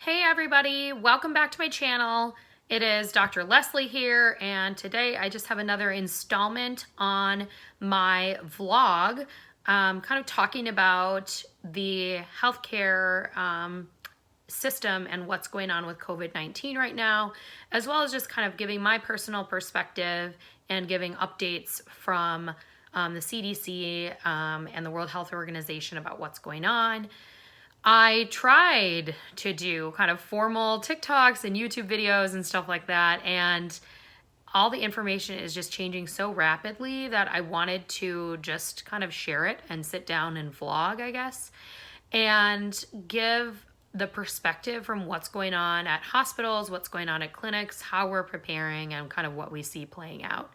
Hey everybody, welcome back to my channel. It is Dr. Leslie here, and today I just have another installment on my vlog, kind of talking about the healthcare system and what's going on with COVID-19 right now, as well as just kind of giving my personal perspective and giving updates from the CDC and the World Health Organization about what's going on. I tried to do kind of formal TikToks and YouTube videos and stuff like that, and all the information is just changing so rapidly that I wanted to just kind of share it and sit down and vlog, I guess, and give the perspective from what's going on at hospitals, what's going on at clinics, how we're preparing, and kind of what we see playing out.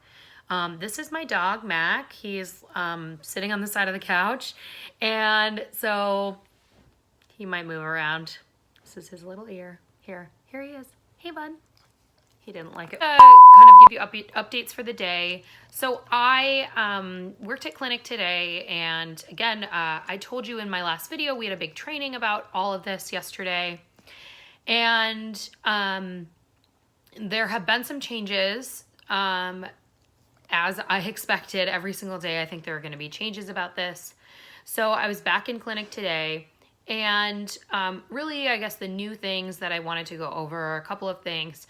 This is my dog, Mac. He's sitting on the side of the couch, and so he might move around. This is his little ear. Here he is. Hey, bud. He didn't like it. Kind of give you updates for the day. So I worked at clinic today, and again, I told you in my last video, we had a big training about all of this yesterday. And there have been some changes. As I expected, every single day, I think there are going to be changes about this. So I was back in clinic today. And really, I guess the new things that I wanted to go over are a couple of things.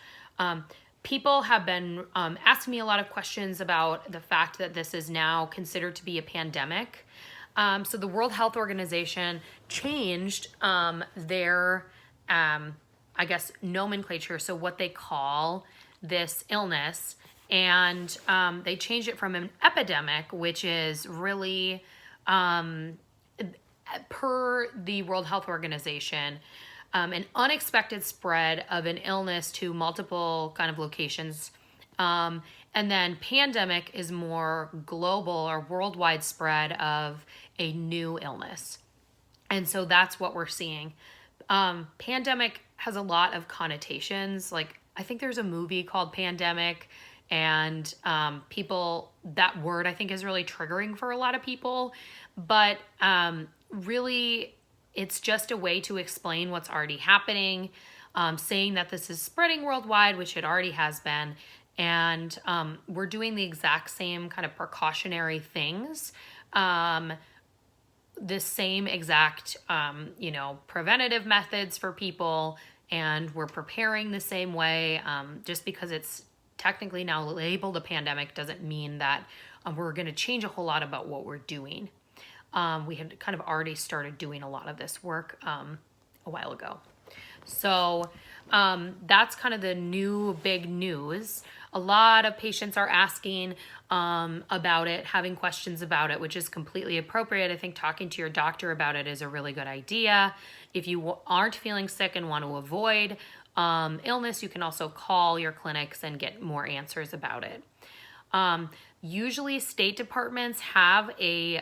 People have been asking me a lot of questions about the fact that this is now considered to be a pandemic. So the World Health Organization changed their, I guess, nomenclature, so what they call this illness. And they changed it from an epidemic, which is really... per the World Health Organization, an unexpected spread of an illness to multiple kind of locations. And then pandemic is more global or worldwide spread of a new illness. And so that's what we're seeing. Pandemic has a lot of connotations. Like, I think there's a movie called Pandemic, and people, that word I think is really triggering for a lot of people. But really, it's just a way to explain what's already happening, saying that this is spreading worldwide, which it already has been, and we're doing the exact same kind of precautionary things, the same exact, preventative methods for people, and we're preparing the same way. Just because it's technically now labeled a pandemic doesn't mean that we're going to change a whole lot about what we're doing. We had kind of already started doing a lot of this work a while ago. So that's kind of the new big news. A lot of patients are asking about it, having questions about it, which is completely appropriate. I think talking to your doctor about it is a really good idea. If you aren't feeling sick and want to avoid illness, you can also call your clinics and get more answers about it. Usually state departments have a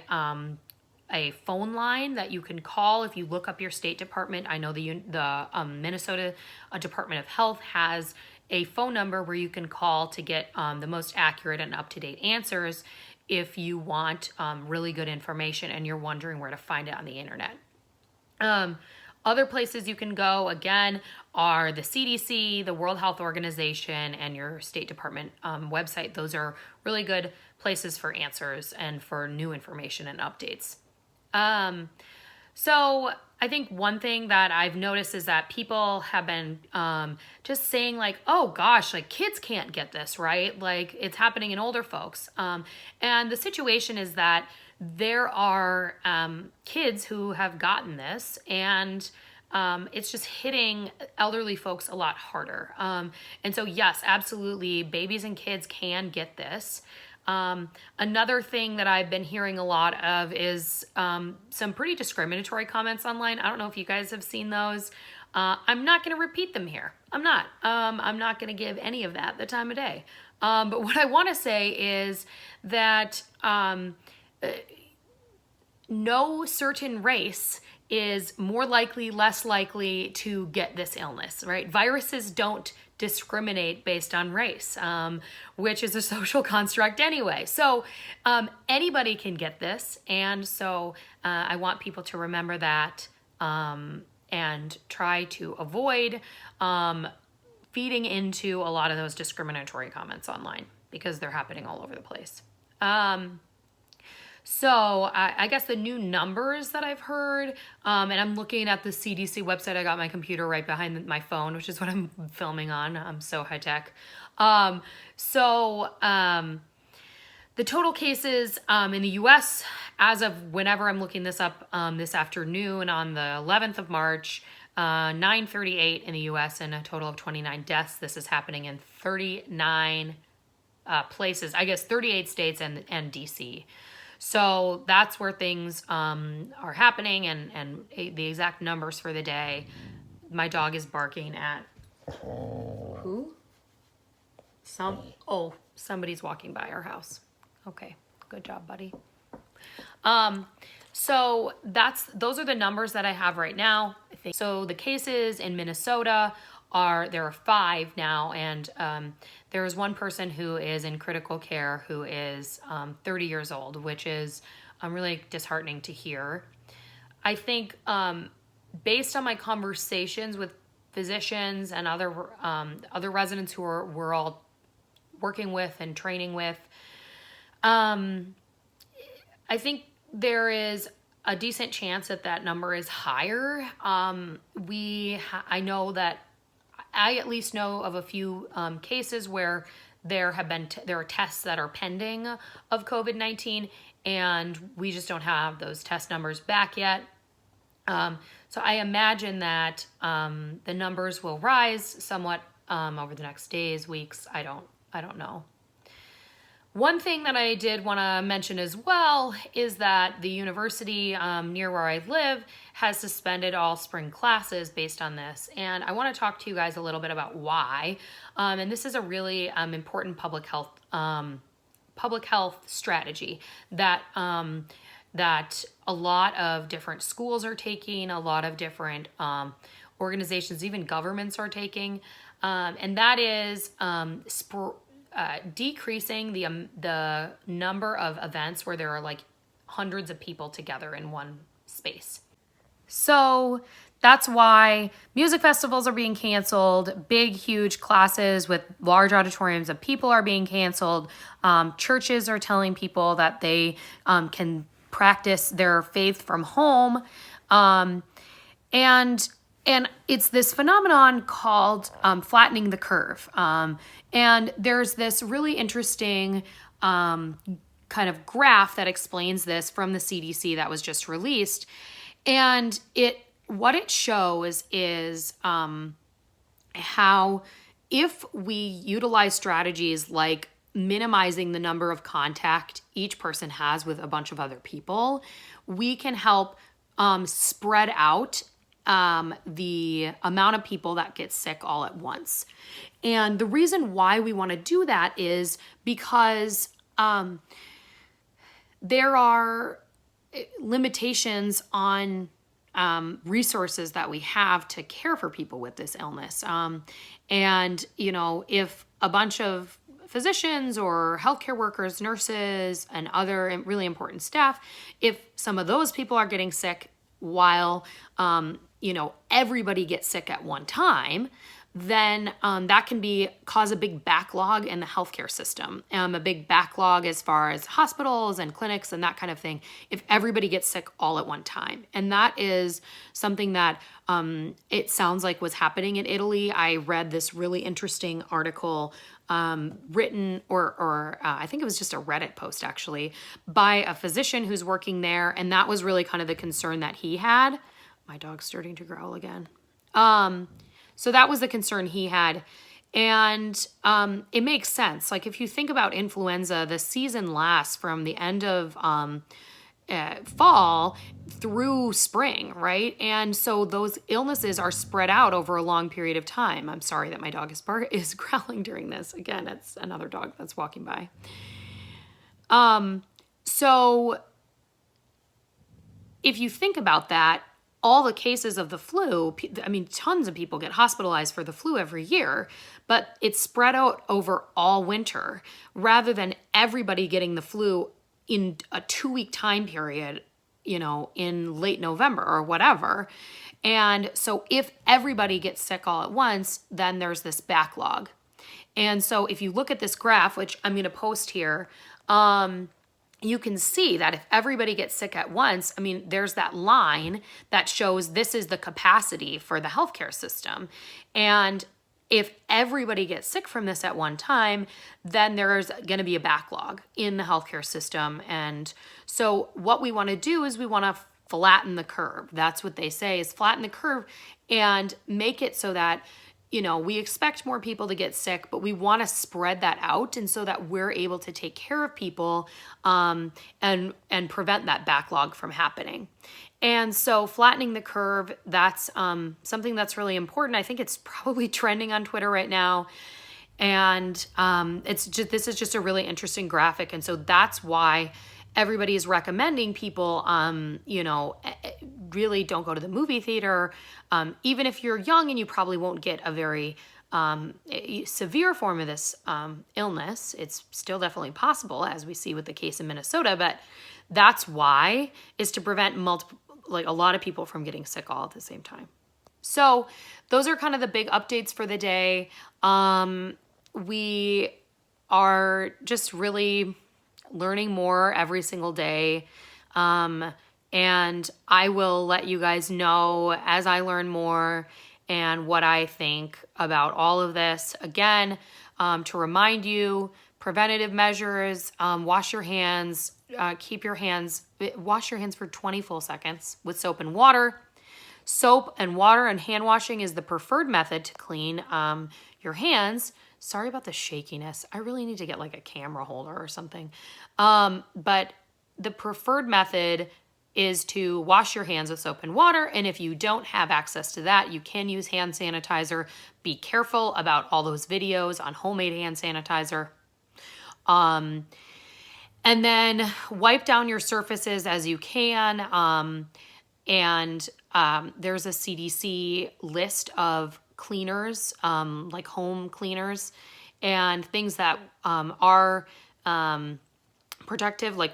phone line that you can call if you look up your state department. I know the Minnesota Department of Health has a phone number where you can call to get the most accurate and up-to-date answers if you want really good information and you're wondering where to find it on the internet. Other places you can go, again, are the CDC, the World Health Organization, and your State Department website. Those are really good places for answers and for new information and updates. So I think one thing that I've noticed is that people have been just saying like, oh gosh, like kids can't get this, right? Like it's happening in older folks. And the situation is that there are kids who have gotten this, and it's just hitting elderly folks a lot harder. And so yes, absolutely, babies and kids can get this. Another thing that I've been hearing a lot of is some pretty discriminatory comments online. I don't know if you guys have seen those. I'm not going to repeat them here. I'm not going to give any of that the time of day. But what I want to say is that no certain race is more likely, less likely to get this illness, right? Viruses don't discriminate based on race, which is a social construct anyway. So anybody can get this. And so I want people to remember that and try to avoid feeding into a lot of those discriminatory comments online because they're happening all over the place. So I guess the new numbers that I've heard, and I'm looking at the CDC website. I got my computer right behind my phone, which is what I'm filming on. I'm so high tech. The total cases in the U.S. as of whenever I'm looking this up this afternoon on the 11th of March, 938 in the U.S. and a total of 29 deaths. This is happening in 39 places, I guess 38 states and D.C. So that's where things are happening, and the exact numbers for the day. My dog is barking at who? Somebody's walking by our house. Okay, good job, buddy. So those are the numbers that I have right now. I think so. The cases in Minnesota there are 5 now, and there is one person who is in critical care who is 30 years old, which is really disheartening to hear. I think based on my conversations with physicians and other residents who we're all working with and training with, I think there is a decent chance that number is higher. I know that I at least know of a few cases where there are tests that are pending of COVID-19, and we just don't have those test numbers back yet. So I imagine that the numbers will rise somewhat over the next days, weeks. I don't know. One thing that I did want to mention as well is that the university near where I live has suspended all spring classes based on this. And I want to talk to you guys a little bit about why. And this is a really important public health strategy that a lot of different schools are taking, a lot of different organizations, even governments are taking. And that is decreasing the number of events where there are like hundreds of people together in one space. So that's why music festivals are being canceled, big, huge classes with large auditoriums of people are being canceled. Churches are telling people that they can practice their faith from home. And it's this phenomenon called flattening the curve. And there's this really interesting kind of graph that explains this from the CDC that was just released. And what it shows is how if we utilize strategies like minimizing the number of contact each person has with a bunch of other people, we can help spread out the amount of people that get sick all at once. And the reason why we want to do that is because there are limitations on resources that we have to care for people with this illness. And, if a bunch of physicians or healthcare workers, nurses, and other really important staff, if some of those people are getting sick while, everybody gets sick at one time, then that can cause a big backlog in the healthcare system, a big backlog as far as hospitals and clinics and that kind of thing, if everybody gets sick all at one time. And that is something that it sounds like was happening in Italy. I read this really interesting article written, or I think it was just a Reddit post actually, by a physician who's working there. And that was really kind of the concern that he had. My dog's starting to growl again. So that was the concern he had. And it makes sense. Like if you think about influenza, the season lasts from the end of fall through spring, right? And so those illnesses are spread out over a long period of time. I'm sorry that my dog is growling during this. Again, it's another dog that's walking by. So if you think about that, all the cases of the flu, tons of people get hospitalized for the flu every year, but it's spread out over all winter rather than everybody getting the flu in a 2-week time period, in late November or whatever. And so if everybody gets sick all at once, then there's this backlog. And so if you look at this graph, which I'm going to post here, you can see that if everybody gets sick at once, I mean, there's that line that shows this is the capacity for the healthcare system. And if everybody gets sick from this at one time, then there's going to be a backlog in the healthcare system. And so what we want to do is we want to flatten the curve. That's what they say, is flatten the curve and make it so that, you know, we expect more people to get sick, but we want to spread that out, and so that we're able to take care of people and prevent that backlog from happening. And so flattening the curve, that's something that's really important. I think it's probably trending on Twitter right now. And this is just a really interesting graphic. And so that's why everybody is recommending people, really don't go to the movie theater. Even if you're young and you probably won't get a very severe form of this illness, it's still definitely possible, as we see with the case in Minnesota. But that's why, is to prevent a lot of people from getting sick all at the same time. So those are kind of the big updates for the day. We are just really learning more every single day. And I will let you guys know as I learn more and what I think about all of this. Again, to remind you, preventative measures, wash your hands, wash your hands for 20 full seconds with soap and water. Soap and water and hand washing is the preferred method to clean your hands. Sorry about the shakiness. I really need to get like a camera holder or something. But the preferred method is to wash your hands with soap and water. And if you don't have access to that, you can use hand sanitizer. Be careful about all those videos on homemade hand sanitizer. And then wipe down your surfaces as you can. There's a CDC list of cleaners, like home cleaners, and things that are protective, like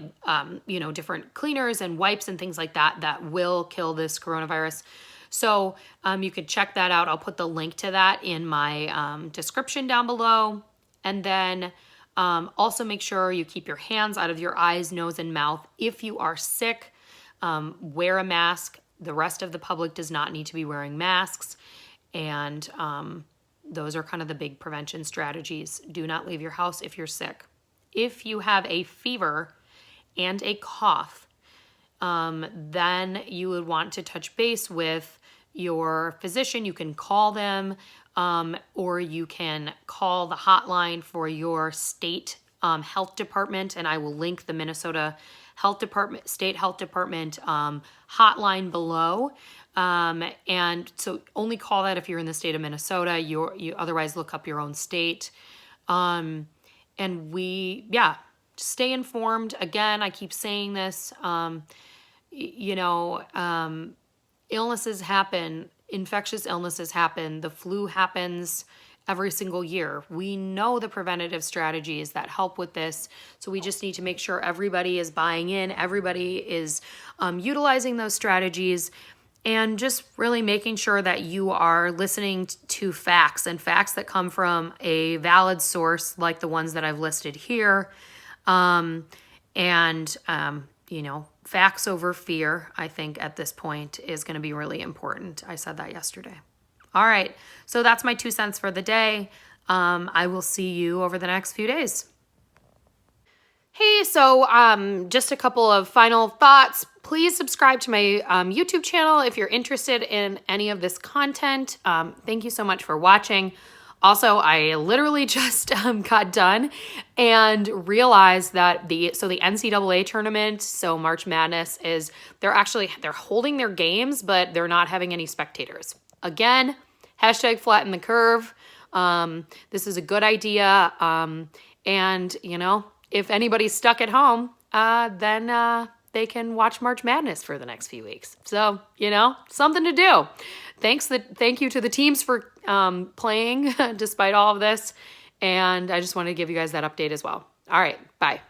different cleaners and wipes and things like that will kill this coronavirus. So you can check that out. I'll put the link to that in my description down below. And then also make sure you keep your hands out of your eyes, nose, and mouth. If you are sick, wear a mask. The rest of the public does not need to be wearing masks. And those are kind of the big prevention strategies. Do not leave your house if you're sick. If you have a fever and a cough, then you would want to touch base with your physician. You can call them, or you can call the hotline for your state health department, and I will link the Minnesota State Health Department hotline below. And so only call that if you're in the state of Minnesota. You otherwise look up your own state. And stay informed. Again, I keep saying this, illnesses happen, infectious illnesses happen, the flu happens every single year. We know the preventative strategies that help with this. So we just need to make sure everybody is buying in, everybody is utilizing those strategies, and just really making sure that you are listening to facts, and facts that come from a valid source like the ones that I've listed here. Facts over fear, I think at this point is going to be really important. I said that yesterday. All right. So that's my 2 cents for the day. I will see you over the next few days. Hey, so just a couple of final thoughts. Please subscribe to my YouTube channel if you're interested in any of this content. Thank you so much for watching. Also, I literally just got done and realized that the NCAA tournament, so March Madness, they're holding their games, but they're not having any spectators. Again, #flatten the curve. This is a good idea. And if anybody's stuck at home, then they can watch March Madness for the next few weeks. So, something to do. Thank you to the teams for playing despite all of this. And I just wanted to give you guys that update as well. All right, bye.